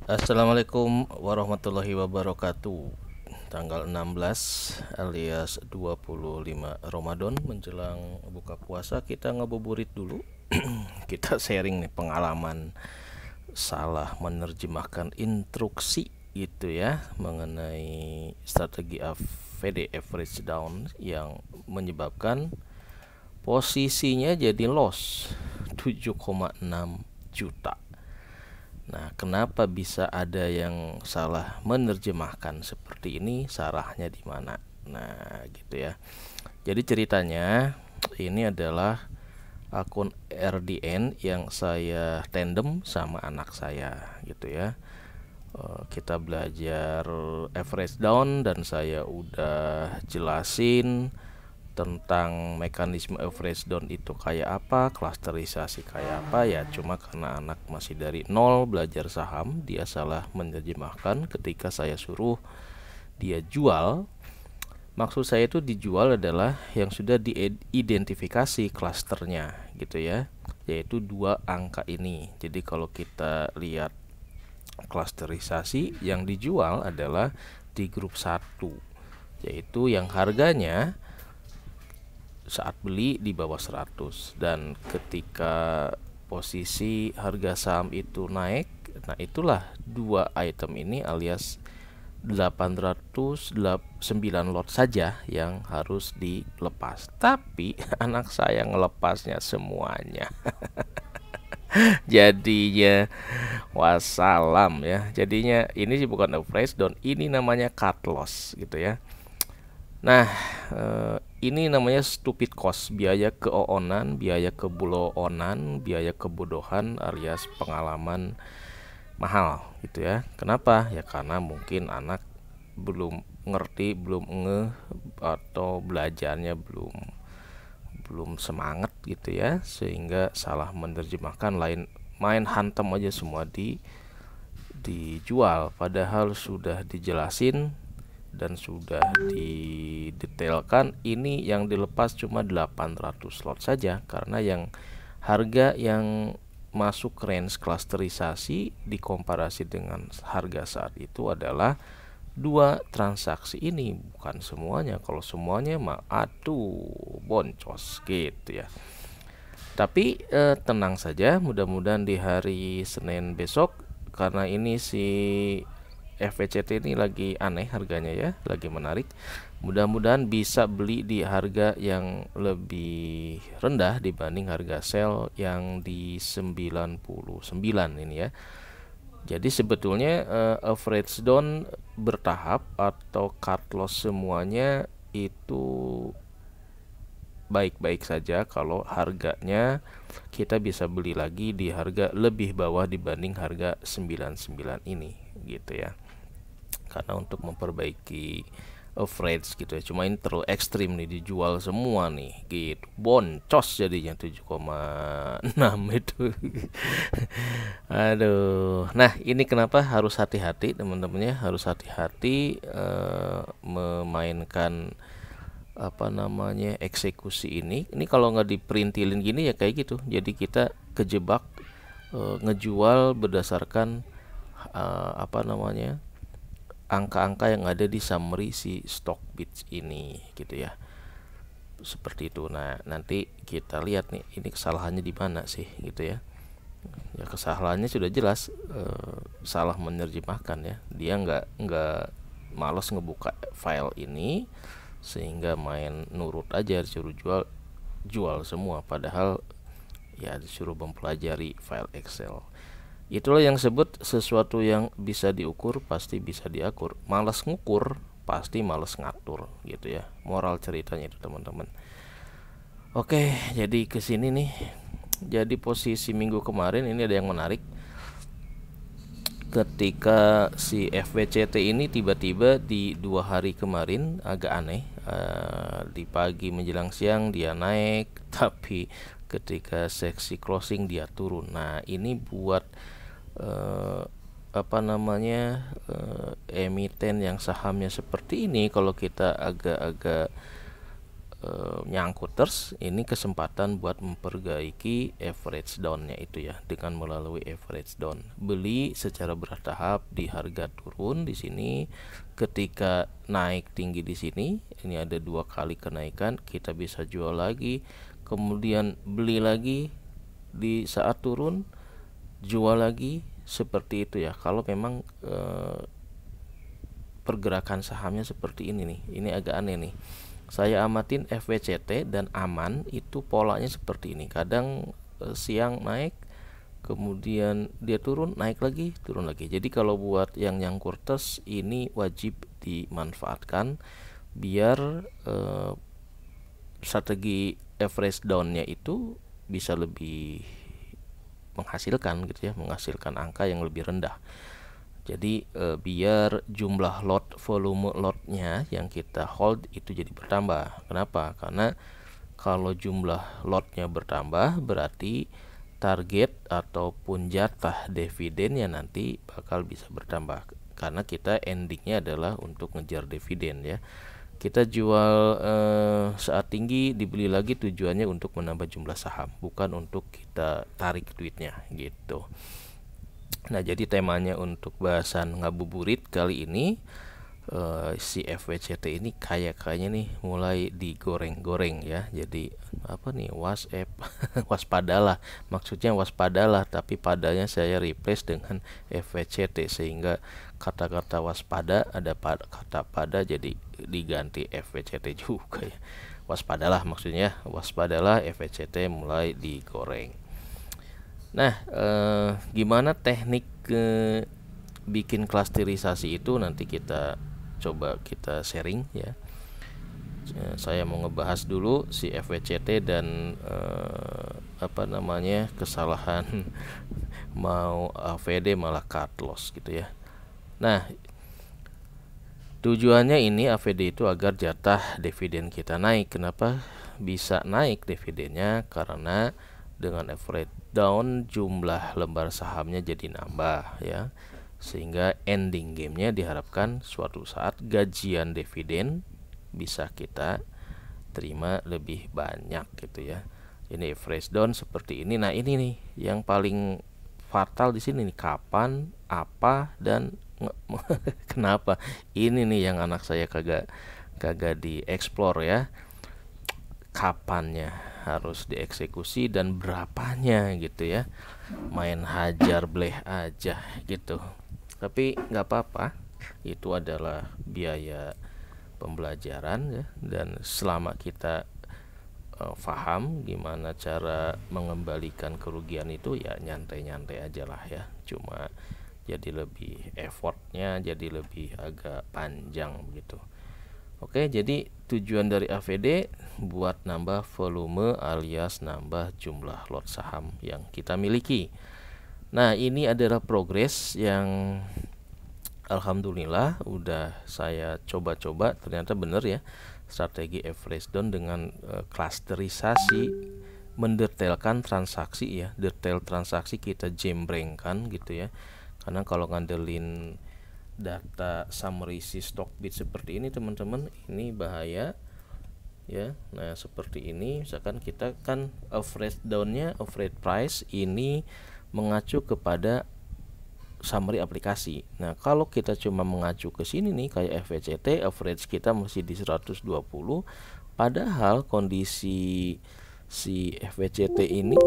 Assalamualaikum warahmatullahi wabarakatuh. Tanggal 16 alias 25 Ramadan menjelang buka puasa, kita ngabuburit dulu. Kita sharing nih pengalaman salah menerjemahkan instruksi gitu ya, mengenai strategi AVD average down yang menyebabkan posisinya jadi loss 7,6 juta. Nah, kenapa bisa ada yang salah menerjemahkan seperti ini? Sarahnya di mana? Nah, gitu ya. Jadi ceritanya ini adalah akun RDN yang saya tandem sama anak saya, gitu ya. Kita belajar average down dan saya udah jelasin tentang mekanisme average down itu kayak apa, klasterisasi kayak apa ya. Cuma karena anak masih dari nol belajar saham, dia salah menerjemahkan ketika saya suruh dia jual. Maksud saya itu dijual adalah yang sudah diidentifikasi klasternya gitu ya, yaitu dua angka ini. Jadi kalau kita lihat klasterisasi, yang dijual adalah di grup 1, yaitu yang harganya saat beli di bawah 100, dan ketika posisi harga saham itu naik, nah itulah dua item ini alias 809 lot saja yang harus dilepas. Tapi anak saya ngelepasnya semuanya. Jadinya wassalam ya. Jadinya ini sih bukan average down, ini namanya cut loss gitu ya. Nah, ini namanya stupid cost, biaya keoonan, biaya kebuloonan, biaya kebodohan alias pengalaman mahal gitu ya. Kenapa? Ya karena mungkin anak belum ngerti, belum ngeh, atau belajarnya belum semangat gitu ya, sehingga salah menerjemahkan, lain main hantam aja semua dijual, padahal sudah dijelasin dan sudah didetailkan. Ini yang dilepas cuma 800 slot saja, karena yang harga yang masuk range klasterisasi dikomparasi dengan harga saat itu adalah dua transaksi ini, bukan semuanya. Kalau semuanya mah aduh boncos gitu ya. Tapi tenang saja, mudah-mudahan di hari Senin besok, karena ini si FVCT ini lagi aneh harganya ya, lagi menarik. Mudah-mudahan bisa beli di harga yang lebih rendah dibanding harga sell yang di 99 ini ya. Jadi sebetulnya average down bertahap atau cut loss semuanya itu baik-baik saja kalau harganya kita bisa beli lagi di harga lebih bawah dibanding harga 99 ini gitu ya. Karena untuk memperbaiki average gitu ya, cuma ini terlalu ekstrim nih, dijual semua nih gitu, boncos jadinya 7,6 itu. Aduh, nah ini kenapa harus hati-hati teman-temannya, harus hati-hati memainkan apa namanya eksekusi ini kalau nggak diperintilin gini ya kayak gitu. Jadi kita kejebak ngejual berdasarkan apa namanya angka-angka yang ada di summary si stock bits ini gitu ya, seperti itu. Nah nanti kita lihat nih ini kesalahannya di mana sih gitu ya. Ya kesalahannya sudah jelas, salah menerjemahkan ya. Dia nggak malas ngebuka file ini, sehingga main nurut aja, disuruh jual semua, padahal ya disuruh mempelajari file Excel. Itulah yang sebut sesuatu yang bisa diukur pasti bisa diatur. Malas ngukur pasti malas ngatur gitu ya. Moral ceritanya itu teman-teman. Oke, jadi kesini nih. Jadi posisi minggu kemarin ini ada yang menarik. Ketika si FVCT ini tiba-tiba di 2 hari kemarin agak aneh. Di pagi menjelang siang dia naik, tapi ketika seksi closing dia turun. Nah ini buat apa namanya emiten yang sahamnya seperti ini, kalau kita agak-agak nyangkuters, ini kesempatan buat memperbaiki average down-nya itu ya, dengan melalui average down. Beli secara bertahap di harga turun di sini, ketika naik tinggi di sini, ini ada 2 kali kenaikan, kita bisa jual lagi, kemudian beli lagi di saat turun, jual lagi, seperti itu ya. Kalau memang pergerakan sahamnya seperti ini nih, ini agak aneh nih. Saya amatin FWCT dan aman itu polanya seperti ini. Kadang siang naik, kemudian dia turun, naik lagi, turun lagi. Jadi kalau buat yang kurtes ini wajib dimanfaatkan biar strategi average down-nya itu bisa lebih menghasilkan gitu ya, menghasilkan angka yang lebih rendah. Jadi biar jumlah lot, volume lotnya yang kita hold itu jadi bertambah. Kenapa? Karena kalau jumlah lotnya bertambah berarti target ataupun jatah dividennya nanti bakal bisa bertambah. Karena kita endingnya adalah untuk ngejar dividen ya. Kita jual saat tinggi, dibeli lagi tujuannya untuk menambah jumlah saham, bukan untuk kita tarik duitnya gitu. Nah, jadi temanya untuk bahasan ngabuburit kali ini, si FWCT ini kayaknya nih mulai digoreng-goreng ya. Jadi apa nih, WhatsApp waspadalah, maksudnya waspadalah, tapi padanya saya replace dengan FWCT sehingga kata-kata waspada ada kata pada, jadi diganti FWCT juga ya. Waspadalah maksudnya, waspadalah, FWCT mulai digoreng. Nah, gimana teknik bikin klasterisasi itu nanti kita coba kita sharing ya. Saya mau ngebahas dulu si FWCT dan kesalahan mau AVD malah cut loss gitu ya. Nah, tujuannya ini AVD itu agar jatah dividen kita naik. Kenapa bisa naik dividennya? Karena dengan average down jumlah lembar sahamnya jadi nambah ya, sehingga ending gamenya diharapkan suatu saat gajian dividen bisa kita terima lebih banyak gitu ya. Ini average down seperti ini. Nah, ini nih yang paling fatal di sini nih, kapan, apa, dan kenapa. Ini nih yang anak saya kagak dieksplor ya, kapannya harus dieksekusi dan berapanya gitu ya. Main hajar bleh aja gitu. Tapi nggak apa-apa, itu adalah biaya pembelajaran ya, dan selama kita paham gimana cara mengembalikan kerugian itu ya nyantai-nyantai aja lah ya. Cuma jadi lebih effortnya jadi lebih agak panjang begitu. Oke, jadi tujuan dari AVD buat nambah volume alias nambah jumlah lot saham yang kita miliki. Nah, ini adalah progres yang alhamdulillah udah saya coba-coba, ternyata bener ya strategi average down dengan klasterisasi, mendetailkan transaksi ya, detail transaksi kita jembrengkan gitu ya. Karena kalau ngandelin data summary si Stockbit seperti ini teman-teman, ini bahaya ya. Nah, seperti ini misalkan kita kan average down-nya, average price ini mengacu kepada summary aplikasi. Nah, kalau kita cuma mengacu ke sini nih kayak FWCT, average kita masih di 120, padahal kondisi si FWCT ini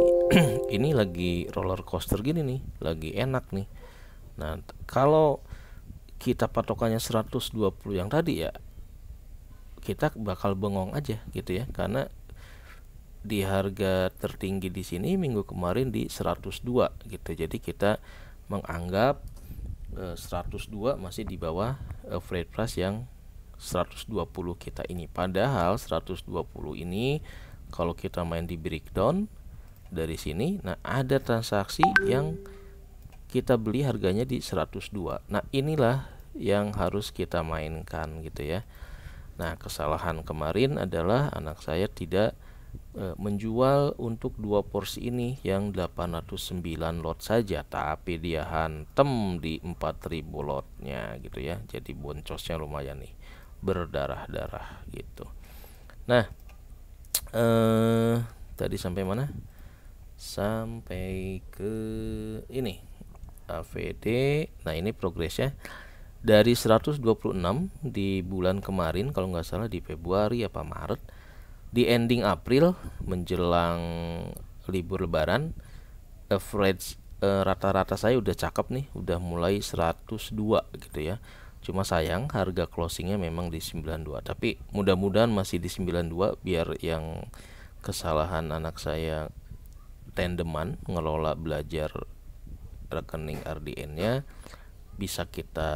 ini lagi roller coaster gini nih, lagi enak nih. Nah, kalau kita patokannya 120 yang tadi ya, kita bakal bengong aja gitu ya, karena di harga tertinggi di sini minggu kemarin di 102 gitu. Jadi kita menganggap 102 masih di bawah average price yang 120 kita ini. Padahal 120 ini kalau kita main di breakdown dari sini, nah ada transaksi yang kita beli harganya di 102. Nah, inilah yang harus kita mainkan gitu ya. Nah, kesalahan kemarin adalah anak saya tidak menjual untuk 2 porsi ini yang 809 lot saja, tapi dia hantem di 4000 lotnya gitu ya. Jadi boncosnya lumayan nih, berdarah-darah gitu. Nah, Tadi sampai mana? Sampai ke ini AVD. Nah, ini progresnya dari 126 di bulan kemarin, kalau nggak salah di Februari apa Maret, di ending April menjelang libur Lebaran, average rata-rata saya udah cakep nih, udah mulai 102 gitu ya. Cuma sayang harga closingnya memang di 92, tapi mudah-mudahan masih di 92 biar yang kesalahan anak saya tandeman ngelola belajar rekening RDN-nya bisa kita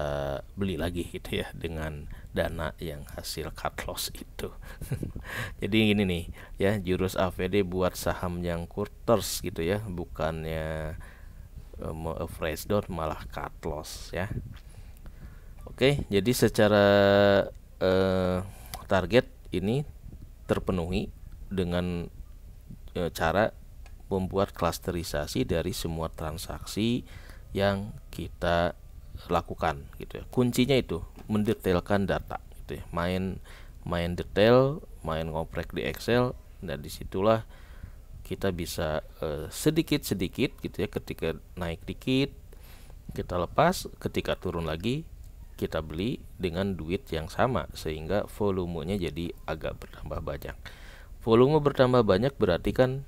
beli lagi gitu ya dengan dana yang hasil cut loss itu. Jadi ini nih ya, jurus AVD buat saham yang quarters gitu ya, bukannya mau fresh down malah cut loss ya. Oke, jadi secara target ini terpenuhi dengan cara membuat klasterisasi dari semua transaksi yang kita lakukan gitu ya. Kuncinya itu mendetailkan data gitu ya. Main detail, main ngoprek di Excel, dan disitulah kita bisa sedikit-sedikit gitu ya, ketika naik dikit kita lepas, ketika turun lagi kita beli dengan duit yang sama sehingga volumenya jadi agak bertambah banyak. Volume bertambah banyak berarti kan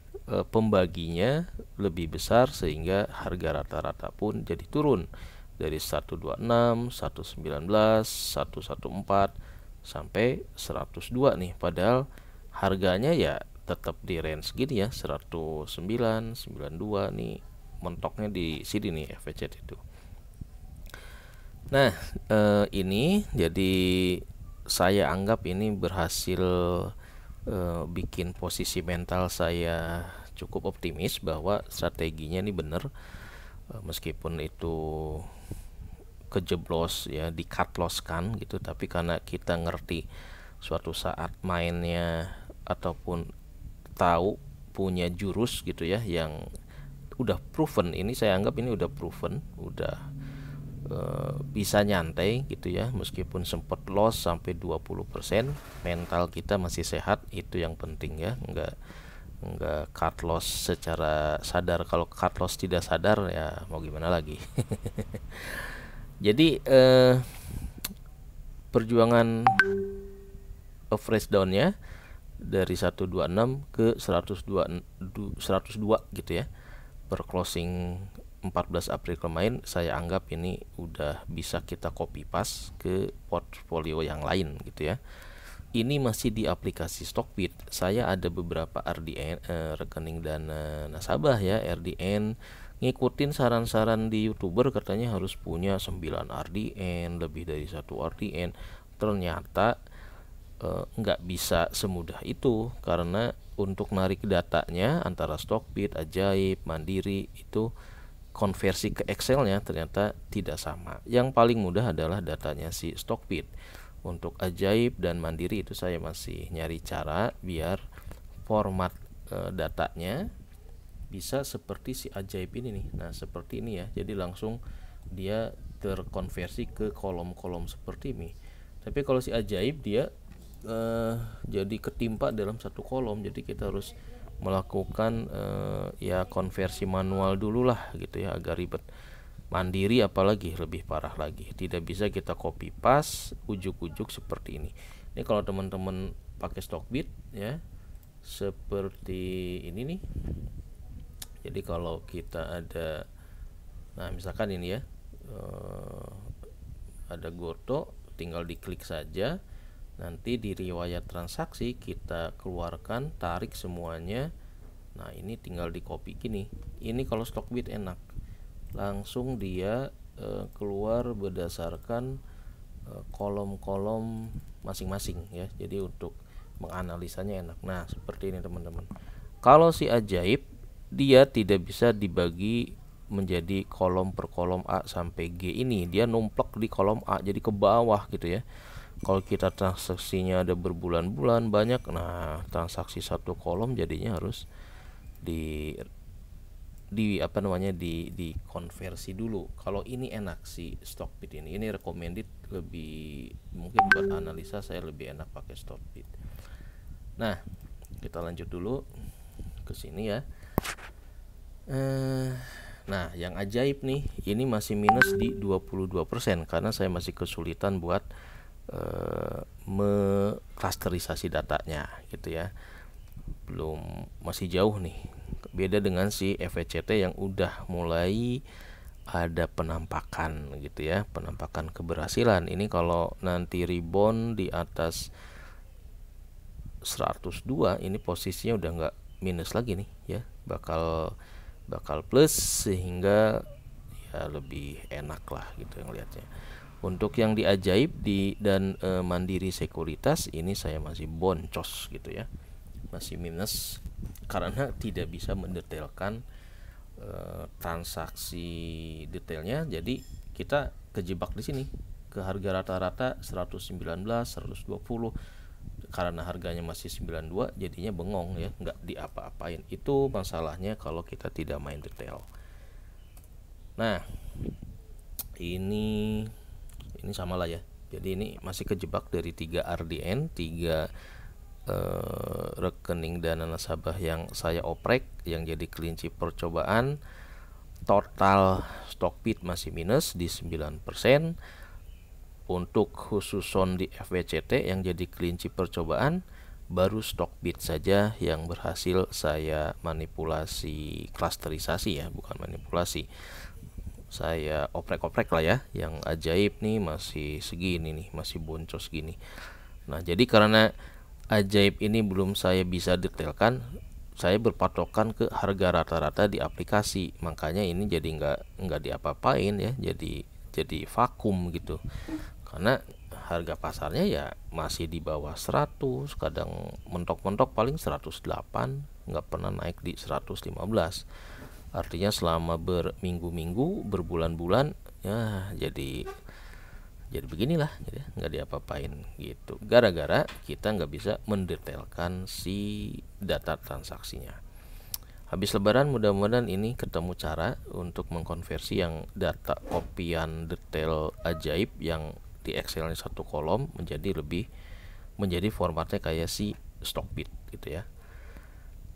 pembaginya lebih besar sehingga harga rata-rata pun jadi turun dari 126, 119, 114 sampai 102 nih, padahal harganya ya tetap di range gini ya, 109, 92 nih, mentoknya di sini nih FVC itu. Nah, ini jadi saya anggap ini berhasil bikin posisi mental saya cukup optimis bahwa strateginya ini bener, meskipun itu kejeblos ya, di cut loss kan gitu, tapi karena kita ngerti suatu saat mainnya ataupun tahu punya jurus gitu ya yang udah proven, ini saya anggap ini udah proven, udah bisa nyantai gitu ya, meskipun sempat loss sampai 20%, mental kita masih sehat, itu yang penting ya, nggak cut loss secara sadar. Kalau cut loss tidak sadar ya mau gimana lagi. Jadi perjuangan average downnya dari 126 ke 102 gitu ya per closing 14 April kemarin, saya anggap ini udah bisa kita copy paste ke portfolio yang lain gitu ya. Ini masih di aplikasi Stockbit. Saya ada beberapa RDN, rekening dana nasabah ya, RDN, ngikutin saran-saran di YouTuber, katanya harus punya 9 RDN, lebih dari 1 RDN. Ternyata nggak bisa semudah itu, karena untuk narik datanya antara Stockbit, Ajaib, Mandiri itu konversi ke Excelnya ternyata tidak sama. Yang paling mudah adalah datanya si Stockbit. Untuk Ajaib dan Mandiri itu saya masih nyari cara biar format datanya bisa seperti si Ajaib ini nih. Nah, seperti ini ya. Jadi langsung dia terkonversi ke kolom-kolom seperti ini. Tapi kalau si Ajaib dia jadi ketimpa dalam satu kolom. Jadi kita harus melakukan ya konversi manual dulu lah gitu ya, agak ribet. Mandiri apalagi lebih parah lagi, tidak bisa kita copy paste ujuk-ujuk seperti ini. Ini kalau teman-teman pakai Stockbit ya seperti ini nih. Jadi kalau kita ada, nah misalkan ini ya, ada Goto, tinggal diklik saja, nanti di riwayat transaksi kita keluarkan, tarik semuanya. Nah ini tinggal di copy gini. Ini kalau Stockbit enak, langsung dia keluar berdasarkan kolom-kolom masing-masing ya. Jadi untuk menganalisanya enak. Nah seperti ini teman-teman. Kalau si Ajaib dia tidak bisa dibagi menjadi kolom per kolom A sampai G, ini dia numplek di kolom A jadi ke bawah gitu ya. Kalau kita transaksinya ada berbulan-bulan banyak, nah transaksi satu kolom jadinya harus di apa namanya di konversi dulu. Kalau ini enak si Stockbit ini recommended, lebih mungkin buat analisa saya lebih enak pakai Stockbit. Nah Kita lanjut dulu ke sini ya. Nah, yang ajaib nih, ini masih minus di 22% karena saya masih kesulitan buat mengklasterisasi datanya gitu ya. Masih jauh nih. Beda dengan si FECT yang udah mulai ada penampakan gitu ya, penampakan keberhasilan. Ini kalau nanti rebound di atas 102, ini posisinya udah nggak minus lagi nih ya, bakal plus, sehingga ya lebih enak lah gitu yang lihatnya. Untuk yang di ajaib dan Mandiri Sekuritas, ini saya masih boncos gitu ya, masih minus karena tidak bisa mendetailkan transaksi detailnya. Jadi kita kejebak di sini ke harga rata-rata 119, 120, karena harganya masih 92 jadinya bengong ya, nggak diapa-apain. Itu masalahnya kalau kita tidak main detail. Nah, ini sama lah ya. Jadi ini masih kejebak dari 3 RDN, 3 rekening dana nasabah yang saya oprek yang jadi kelinci percobaan. Total Stockbit masih minus di 9%. Untuk khusus di FWCT yang jadi kelinci percobaan, baru Stockbit saja yang berhasil saya manipulasi klasterisasi ya, bukan manipulasi, saya oprek-oprek lah ya. Yang ajaib nih masih segini nih, masih boncos gini. Nah, jadi karena ajaib ini belum saya bisa detailkan, saya berpatokan ke harga rata-rata di aplikasi, makanya ini jadi nggak diapa-apain ya, jadi vakum gitu. Karena harga pasarnya ya masih di bawah 100, kadang mentok-mentok paling 108, nggak pernah naik di 115. Artinya selama berminggu-minggu, berbulan-bulan ya jadi beginilah gitu ya, nggak diapa-apain gitu, gara-gara kita nggak bisa mendetailkan si data transaksinya. Habis lebaran mudah-mudahan ini ketemu cara untuk mengkonversi yang data kopian detail ajaib yang di Excel satu kolom menjadi formatnya kayak si Stockbit gitu ya.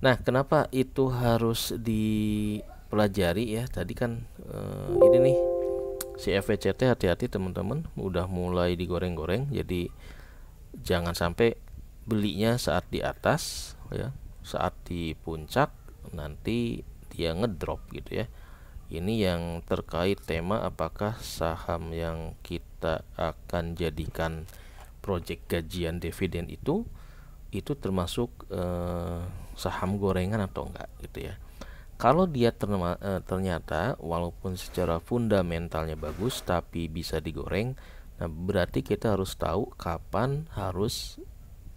Nah, kenapa itu harus dipelajari ya? Tadi kan ini nih si FWCT, hati-hati teman-teman, udah mulai digoreng-goreng. Jadi jangan sampai belinya saat di atas ya, saat di puncak nanti dia ngedrop gitu ya. Ini yang terkait tema apakah saham yang kita akan jadikan project gajian dividen itu termasuk saham gorengan atau enggak gitu ya. Kalau dia ternyata walaupun secara fundamentalnya bagus tapi bisa digoreng, nah berarti kita harus tahu kapan harus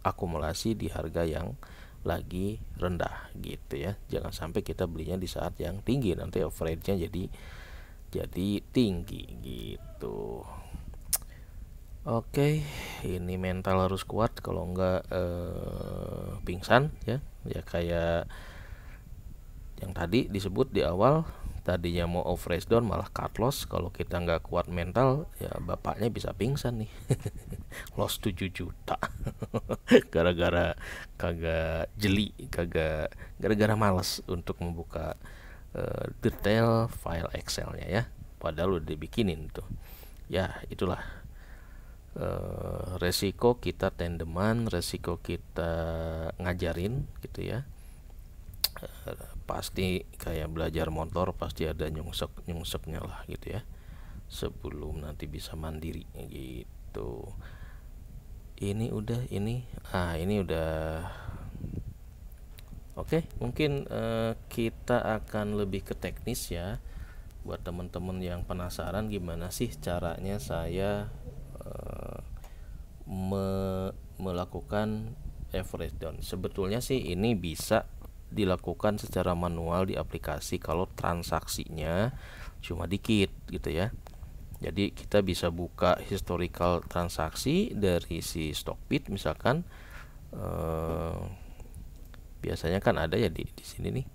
akumulasi di harga yang lagi rendah gitu ya. Jangan sampai kita belinya di saat yang tinggi, nanti average-nya jadi tinggi gitu. Oke, ini mental harus kuat, kalau enggak pingsan ya. Ya kayak yang tadi disebut di awal, tadinya mau average down malah cut loss. Kalau kita nggak kuat mental ya bapaknya bisa pingsan nih. Loss 7 juta gara-gara kagak jeli, gara-gara malas untuk membuka detail file Excelnya ya, padahal udah dibikinin tuh ya. Itulah resiko kita tandeman, resiko kita ngajarin gitu ya. Pasti kayak belajar motor, pasti ada nyungseknya lah gitu ya, sebelum nanti bisa mandiri gitu. Ini udah oke. Mungkin kita akan lebih ke teknis ya, buat teman-teman yang penasaran gimana sih caranya saya melakukan average down. Sebetulnya sih ini bisa dilakukan secara manual di aplikasi kalau transaksinya cuma dikit gitu ya. Jadi kita bisa buka historical transaksi dari si Stockbit misalkan, biasanya kan ada ya di sini nih.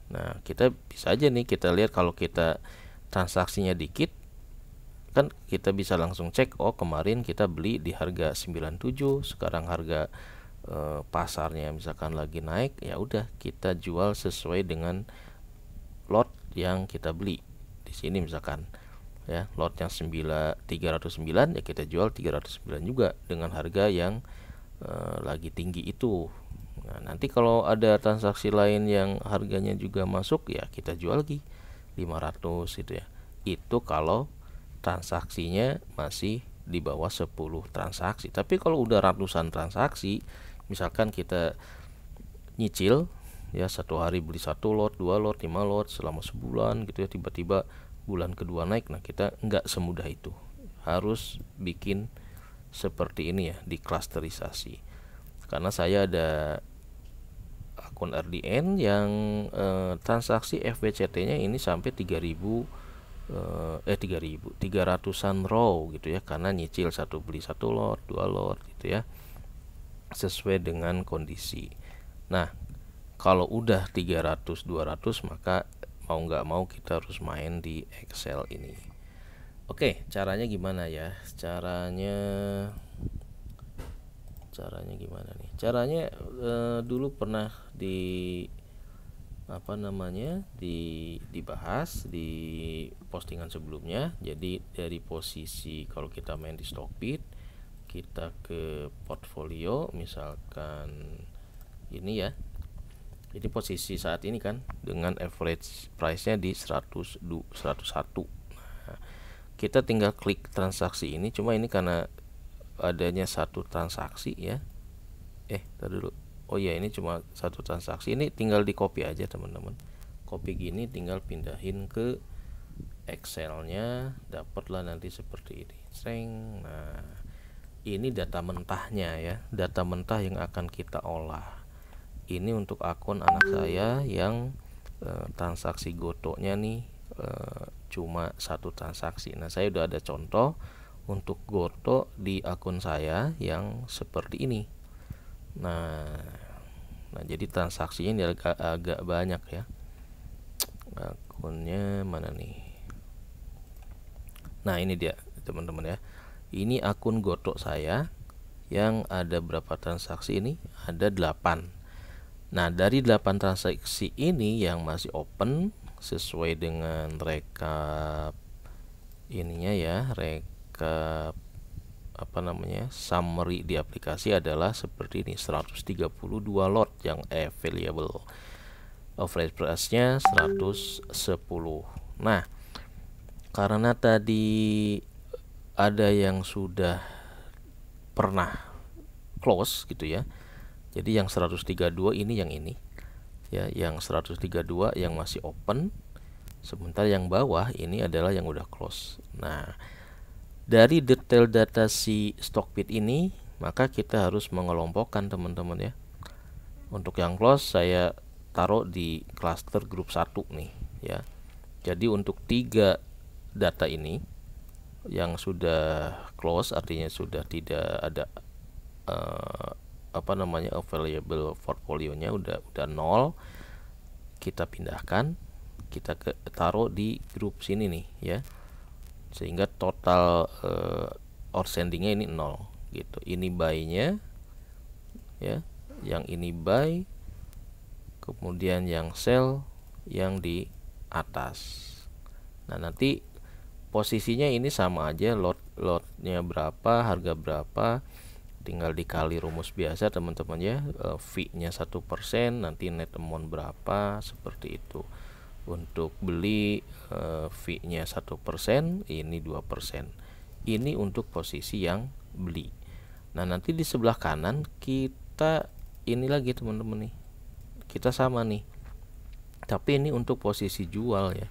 Nah, kita bisa aja nih kita lihat kalau kita transaksinya dikit kan kita bisa langsung cek, oh kemarin kita beli di harga 97, sekarang harga pasarnya misalkan lagi naik, ya udah kita jual sesuai dengan lot yang kita beli. Di sini misalkan ya lot yang 309, ya kita jual 309 juga dengan harga yang lagi tinggi itu. Nah, nanti kalau ada transaksi lain yang harganya juga masuk, ya kita jual lagi 500 gitu ya. Itu kalau transaksinya masih di bawah 10 transaksi. Tapi kalau udah ratusan transaksi, misalkan kita nyicil ya, satu hari beli 1 lot, 2 lot, 5 lot selama sebulan gitu ya, tiba-tiba bulan kedua naik, nah kita nggak semudah itu, harus bikin seperti ini ya, di klasterisasi. Karena saya ada akun RDN yang transaksi FBCT-nya ini sampai 300-an row gitu ya, karena nyicil beli 1 lot, 2 lot gitu ya, sesuai dengan kondisi. Nah, kalau udah 300 200, maka mau nggak mau kita harus main di Excel ini. Oke, caranya gimana ya? Caranya gimana nih? Caranya dulu pernah dibahas di postingan sebelumnya. Jadi dari posisi, kalau kita main di Stockbit, kita ke portfolio, misalkan ini ya, jadi posisi saat ini kan dengan average price nya di 101. Nah, kita tinggal klik transaksi ini, cuma ini karena adanya satu transaksi ya, tadi dulu, oh ya ini cuma satu transaksi, ini tinggal di copy aja teman-teman. Copy gini tinggal pindahin ke Excelnya, dapatlah nanti seperti ini. Nah, ini data mentahnya ya, data mentah yang akan kita olah. Ini untuk akun anak saya yang transaksi gotonya nih cuma satu transaksi. Nah, saya udah ada contoh untuk goto di akun saya yang seperti ini. Nah jadi transaksinya ini agak banyak ya. Akunnya mana nih? Nah, ini dia teman-teman ya. Ini akun goto saya yang ada berapa transaksi ini? Ada 8. Nah, dari 8 transaksi ini yang masih open sesuai dengan rekap ininya ya, rekap summary di aplikasi adalah seperti ini, 132 lot yang available. Average price-nya 110. Nah, karena tadi ada yang sudah pernah close gitu ya, jadi yang 132 ini ya, yang 132 yang masih open, sementara yang bawah ini adalah yang udah close. Nah, dari detail data si Stockbit ini, maka kita harus mengelompokkan teman-teman ya. Untuk yang close saya taruh di cluster grup 1 nih ya. Jadi untuk 3 data ini yang sudah close, artinya sudah tidak ada available portfolionya, udah 0, kita pindahkan, kita taruh di grup sini nih ya, sehingga total outstandingnya ini 0 gitu. Ini buy-nya ya, yang ini buy, kemudian yang sell yang di atas. Nah, nanti posisinya ini sama aja, lotnya berapa, harga berapa, tinggal dikali rumus biasa teman-teman ya. Fee-nya 1%, nanti net amount berapa, seperti itu. Untuk beli fee-nya 1%, ini 2%. Ini untuk posisi yang beli. Nah, nanti di sebelah kanan kita ini lagi teman-teman nih, kita sama nih, tapi ini untuk posisi jual ya.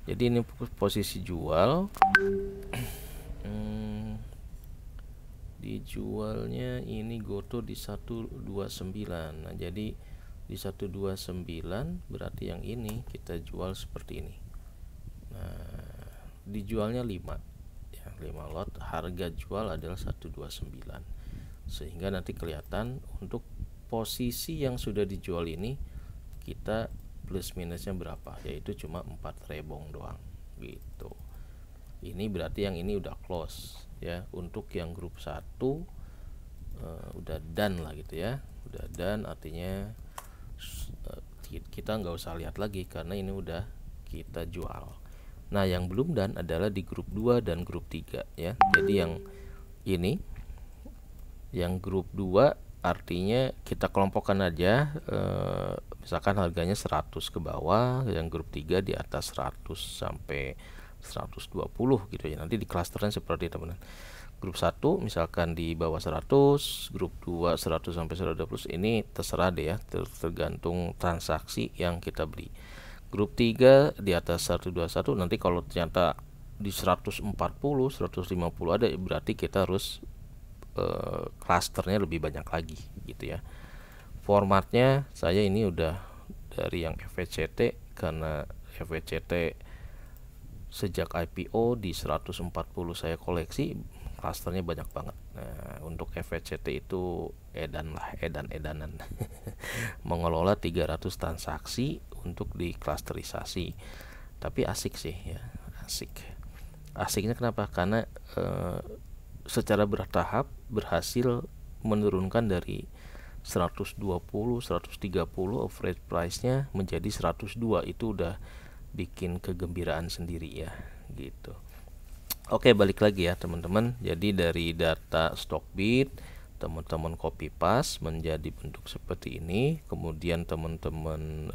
Jadi ini posisi jual, dijualnya ini goto di 129. Nah, jadi di 129 berarti yang ini kita jual seperti ini. Nah, dijualnya 5 ya, 5 lot, harga jual adalah 129, sehingga nanti kelihatan untuk posisi yang sudah dijual ini kita plus minusnya berapa, yaitu cuma 4 rebong doang gitu. Ini berarti yang ini udah close ya. Untuk yang grup 1 udah done lah gitu ya. Udah done artinya kita nggak usah lihat lagi karena ini udah kita jual. Nah, yang belum done adalah di grup 2 dan grup 3 ya. Jadi yang ini, yang grup 2 artinya kita kelompokkan aja, misalkan harganya 100 ke bawah, yang grup 3 di atas 100 sampai 120 gitu ya. Nanti di klasternya seperti teman-teman. Grup 1 misalkan di bawah 100, grup 2 100 sampai 120, ini terserah deh ya, tergantung transaksi yang kita beli. Grup 3 di atas 121, nanti kalau ternyata di 140, 150 ada, berarti kita harus klasternya lebih banyak lagi gitu ya. Formatnya saya ini udah dari yang FVCT, karena FVCT sejak IPO di 140 saya koleksi, klasternya banyak banget. Nah, untuk FVCT itu edanan mengelola 300 transaksi untuk diklasterisasi. Tapi asik sih ya, asiknya kenapa? Karena secara bertahap berhasil menurunkan dari 120, 130 average price-nya menjadi 102. Itu udah bikin kegembiraan sendiri ya gitu. Oke, balik lagi ya teman-teman. Jadi dari data Stockbit teman-teman copy paste menjadi bentuk seperti ini, kemudian teman-teman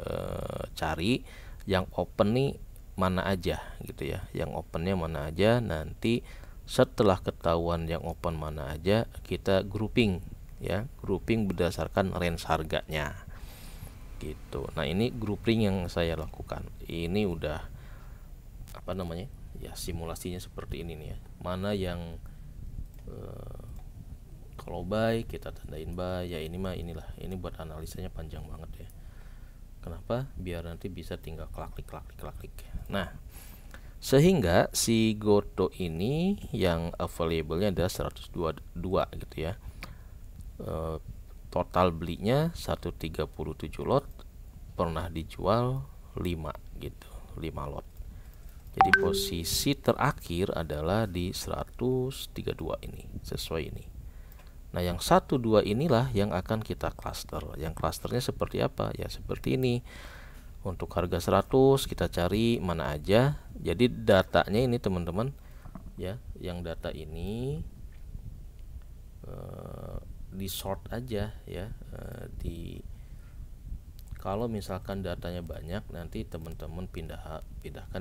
cari yang open nih mana aja gitu ya, yang opennya mana aja. Nanti setelah ketahuan yang open mana aja, kita grouping ya, grouping berdasarkan range harganya gitu. Nah, ini grouping yang saya lakukan. Ini udah apa namanya ya, simulasinya seperti ini nih ya. Mana yang kalau buy kita tandain buy ya, ini mah inilah, ini buat analisanya panjang banget ya. Kenapa? Biar nanti bisa tinggal klik. Nah, sehingga si Goto ini yang available-nya adalah 102 gitu ya. Total belinya 137 lot, pernah dijual 5 gitu, 5 lot. Jadi posisi terakhir adalah di 132 ini, sesuai ini. Nah, yang 12 inilah yang akan kita cluster. Yang clusternya seperti apa? Ya seperti ini. Untuk harga 100 kita cari mana aja. Jadi datanya ini teman-teman ya, yang data ini di sort aja ya, kalau misalkan datanya banyak, nanti teman-teman pindahkan.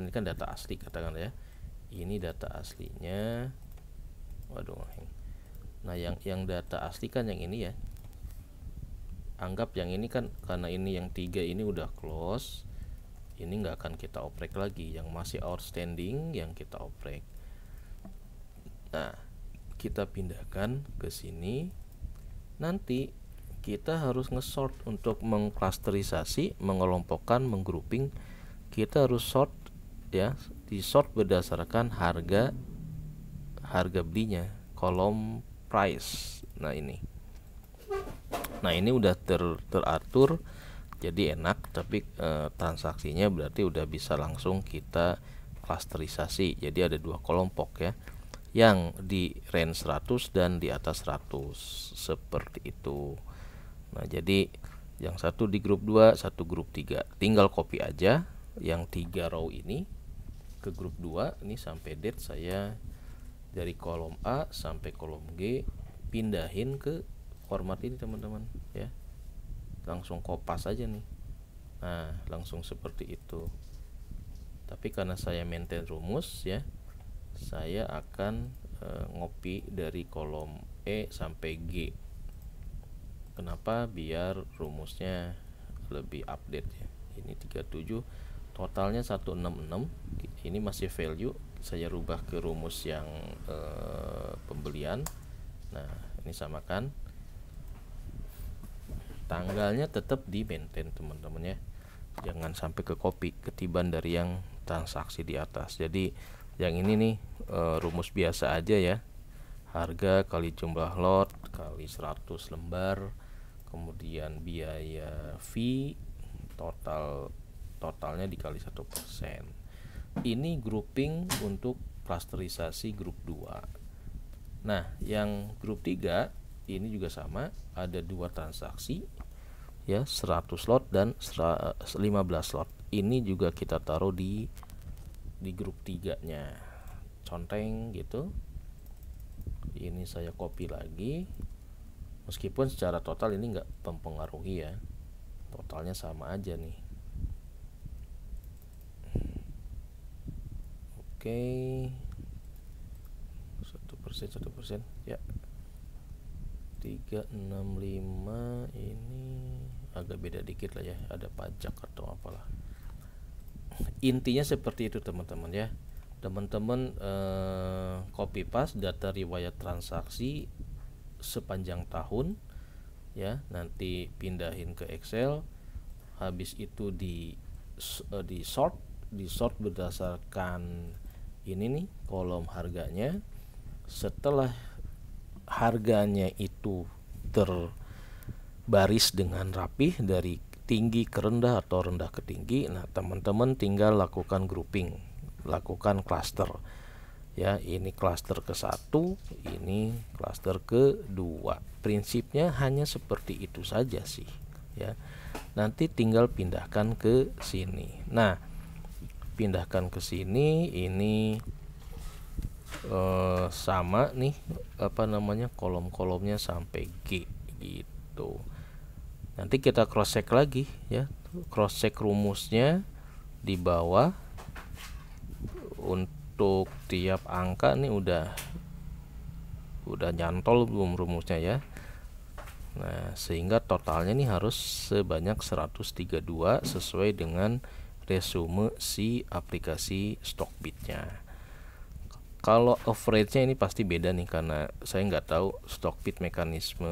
Ini kan data asli katakan ya, ini data aslinya. Waduh, nah yang data asli kan yang ini ya, anggap yang ini kan, karena ini yang 3 ini udah close, ini nggak akan kita oprek lagi. Yang masih outstanding yang kita oprek. Nah, kita pindahkan ke sini. Nanti kita harus nge-sort untuk mengklasterisasi, mengelompokkan, menggrouping. Kita harus sort ya, di sort berdasarkan harga belinya, kolom price. Nah ini udah teratur, jadi enak. Tapi transaksinya berarti udah bisa langsung kita klasterisasi. Jadi ada 2 kelompok ya, yang di range 100 dan di atas 100 seperti itu. Nah, jadi yang satu di grup 2, satu grup 3. Tinggal copy aja yang 3 row ini ke grup 2. Ini sampai date saya dari kolom A sampai kolom G pindahin ke format ini teman-teman ya. Langsung kopas aja nih. Nah, langsung seperti itu. Tapi karena saya maintain rumus ya, saya akan ngopi dari kolom E sampai G. Kenapa? Biar rumusnya lebih update ya. Ini 37, totalnya 166. Ini masih value, saya rubah ke rumus yang pembelian. Nah, ini samakan. Tanggalnya tetap di maintain teman-teman ya. Jangan sampai ke copy, ketiban dari yang transaksi di atas. Jadi yang ini nih rumus biasa aja ya. Harga kali jumlah lot kali 100 lembar, kemudian biaya fee, totalnya dikali 1%. Ini grouping untuk klasterisasi grup 2. Nah, yang grup 3 ini juga sama, ada 2 transaksi ya, 100 lot dan 15 lot. Ini juga kita taruh di grup 3-nya. Conteng gitu. Ini saya copy lagi. Meskipun secara total ini nggak mempengaruhi ya. Totalnya sama aja nih. Oke. 1% ya. 365 ini agak beda dikit lah ya, ada pajak atau apalah. Intinya seperti itu teman-teman ya. Teman-teman copy paste data riwayat transaksi sepanjang tahun ya, nanti pindahin ke Excel. Habis itu di sort berdasarkan ini nih kolom harganya. Setelah harganya itu terbaris dengan rapih dari tinggi ke rendah atau rendah ke tinggi, nah teman-teman tinggal lakukan grouping, lakukan cluster ya. Ini cluster ke-1, ini cluster ke-2. Prinsipnya hanya seperti itu saja sih ya. Nanti tinggal pindahkan ke sini. Nah, pindahkan ke sini, ini sama nih kolom-kolomnya sampai G gitu. Nanti kita cross check lagi ya, cross check rumusnya di bawah. Untuk tiap angka nih udah nyantol belum rumusnya ya. Nah, sehingga totalnya nih harus sebanyak 132 sesuai dengan resume si aplikasi Stockbit-nya. Kalau average-nya ini pasti beda nih, karena saya nggak tahu Stockbit mekanisme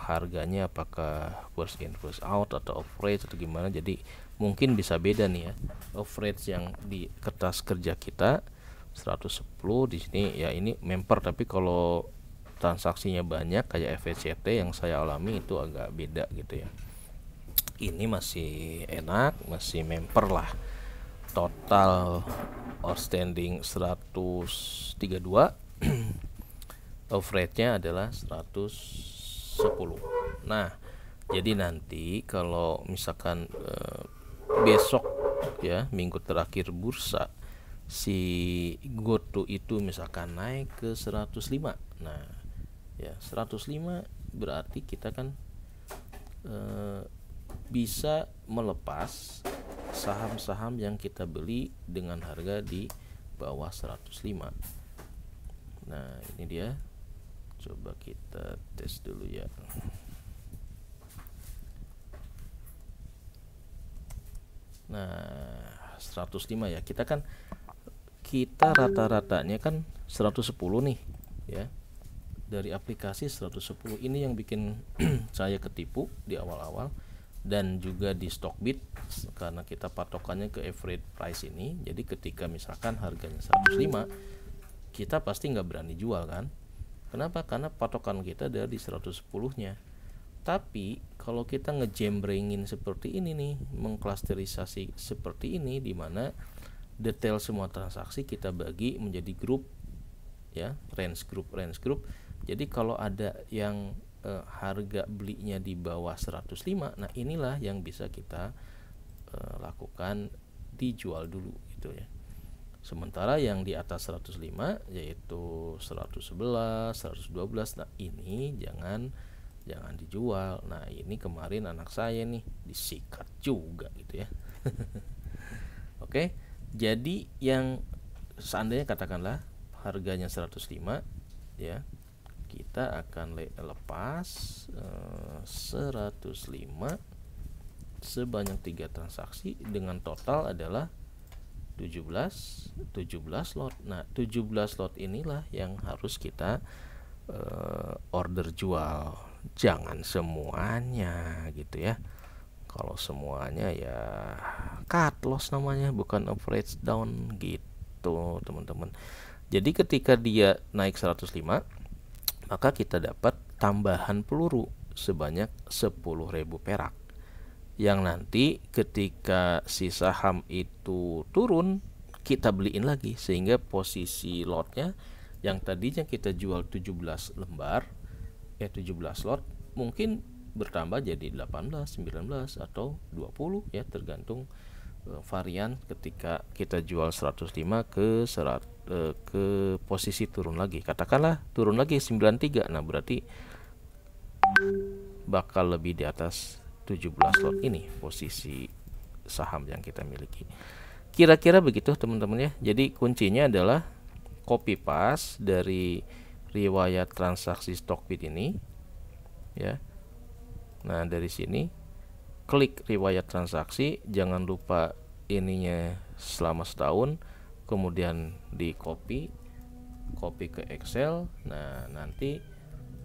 harganya apakah first in first out atau average atau gimana, jadi mungkin bisa beda nih ya. Average yang di kertas kerja kita 110, di sini ya ini member, tapi kalau transaksinya banyak kayak FECT yang saya alami itu agak beda gitu ya. Ini masih enak, masih member lah. Total outstanding 132, average-nya adalah 110. Nah, jadi nanti kalau misalkan besok ya, minggu terakhir bursa, si GoTo itu misalkan naik ke 105. Nah, ya 105 berarti kita kan bisa melepas saham-saham yang kita beli dengan harga di bawah 105. Nah, ini dia. Coba kita tes dulu ya. Nah, 105 ya. Kita rata-ratanya kan 110 nih ya. Dari aplikasi 110. Ini yang bikin saya ketipu di awal-awal. Dan juga di Stockbit, karena kita patokannya ke average price ini. Jadi ketika misalkan harganya 105, kita pasti nggak berani jual kan. Kenapa? Karena patokan kita dari 110-nya. Tapi kalau kita ngejembrengin seperti ini nih, mengklasterisasi seperti ini, dimana detail semua transaksi kita bagi menjadi grup ya, range group. Jadi kalau ada yang harga belinya di bawah 105, nah inilah yang bisa kita lakukan dijual dulu gitu ya. Sementara yang di atas 105 yaitu 111, 112, nah ini jangan dijual. Nah, ini kemarin anak saya nih disikat juga gitu ya. Oke, jadi yang seandainya katakanlah harganya 105 ya, kita akan lepas 105 sebanyak 3 transaksi dengan total adalah 17 lot. Nah, 17 lot inilah yang harus kita order jual. Jangan semuanya gitu ya. Kalau semuanya ya cut loss namanya, bukan average down gitu teman-teman. Jadi ketika dia naik 105, maka kita dapat tambahan peluru sebanyak 10.000 perak, yang nanti ketika si saham itu turun kita beliin lagi, sehingga posisi lotnya yang tadinya kita jual 17 lembar 17 lot, mungkin bertambah jadi 18, 19 atau 20 ya, tergantung varian ketika kita jual 105 ke posisi turun lagi. Katakanlah turun lagi 93. Nah, berarti bakal lebih di atas 17 lot ini posisi saham yang kita miliki. Kira-kira begitu teman-teman ya. Jadi kuncinya adalah copy paste dari riwayat transaksi Stockbit ini ya. Nah, dari sini klik riwayat transaksi, jangan lupa ininya selama setahun, kemudian di copy ke Excel. Nah, nanti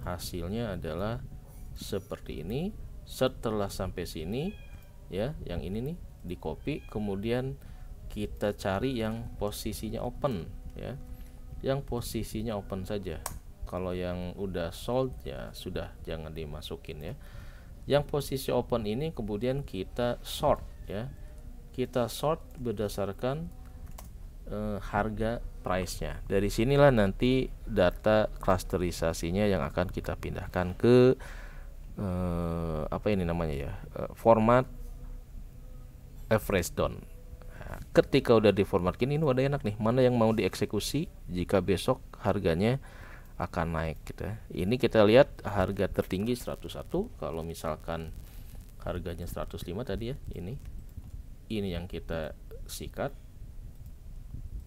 hasilnya adalah seperti ini. Setelah sampai sini ya, yang ini nih di copy, kemudian kita cari yang posisinya open ya, yang posisinya open saja. Kalau yang udah sold ya sudah, jangan dimasukin ya. Yang posisi open ini kemudian kita sort ya, kita sort berdasarkan harga price-nya. Dari sinilah nanti data klasterisasinya yang akan kita pindahkan ke apa ini namanya ya, format average down. Nah, ketika udah di format gini, ini udah enak nih, mana yang mau dieksekusi jika besok harganya akan naik gitu ya. Ini kita lihat harga tertinggi 101. Kalau misalkan harganya 105 tadi ya, ini yang kita sikat.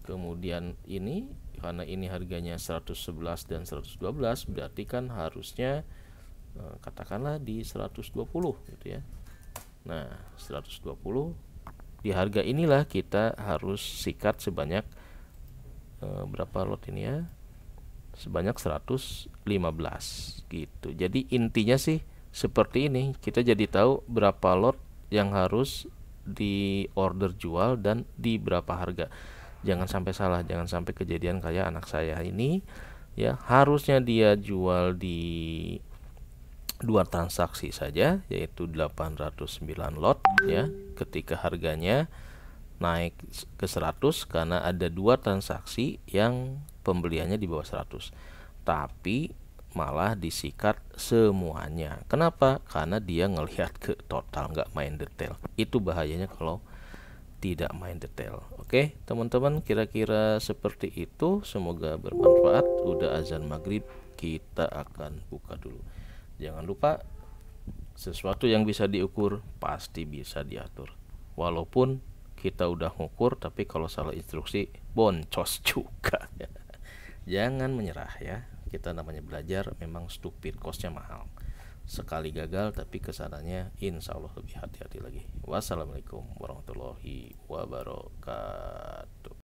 Kemudian ini karena ini harganya 111 dan 112, berarti kan harusnya katakanlah di 120 gitu ya. Nah, 120 di harga inilah kita harus sikat sebanyak berapa lot ini ya? Sebanyak 115 gitu. Jadi intinya sih seperti ini, kita jadi tahu berapa lot yang harus di order jual dan di berapa harga. Jangan sampai salah, jangan sampai kejadian kayak anak saya ini ya, harusnya dia jual di 2 transaksi saja, yaitu 809 lot ya, ketika harganya naik ke 100 karena ada 2 transaksi yang pembeliannya di bawah 100, tapi malah disikat semuanya. Kenapa? Karena dia ngelihat ke total, nggak main detail. Itu bahayanya kalau tidak main detail. Oke teman-teman, kira-kira seperti itu. Semoga bermanfaat. Udah azan maghrib, kita akan buka dulu. Jangan lupa, sesuatu yang bisa diukur pasti bisa diatur. Walaupun kita udah ngukur, tapi kalau salah instruksi boncos juga. Jangan menyerah ya. Kita namanya belajar, memang stupid, costnya mahal. Sekali gagal tapi kesananya insya Allah lebih hati-hati lagi. Wassalamualaikum warahmatullahi wabarakatuh.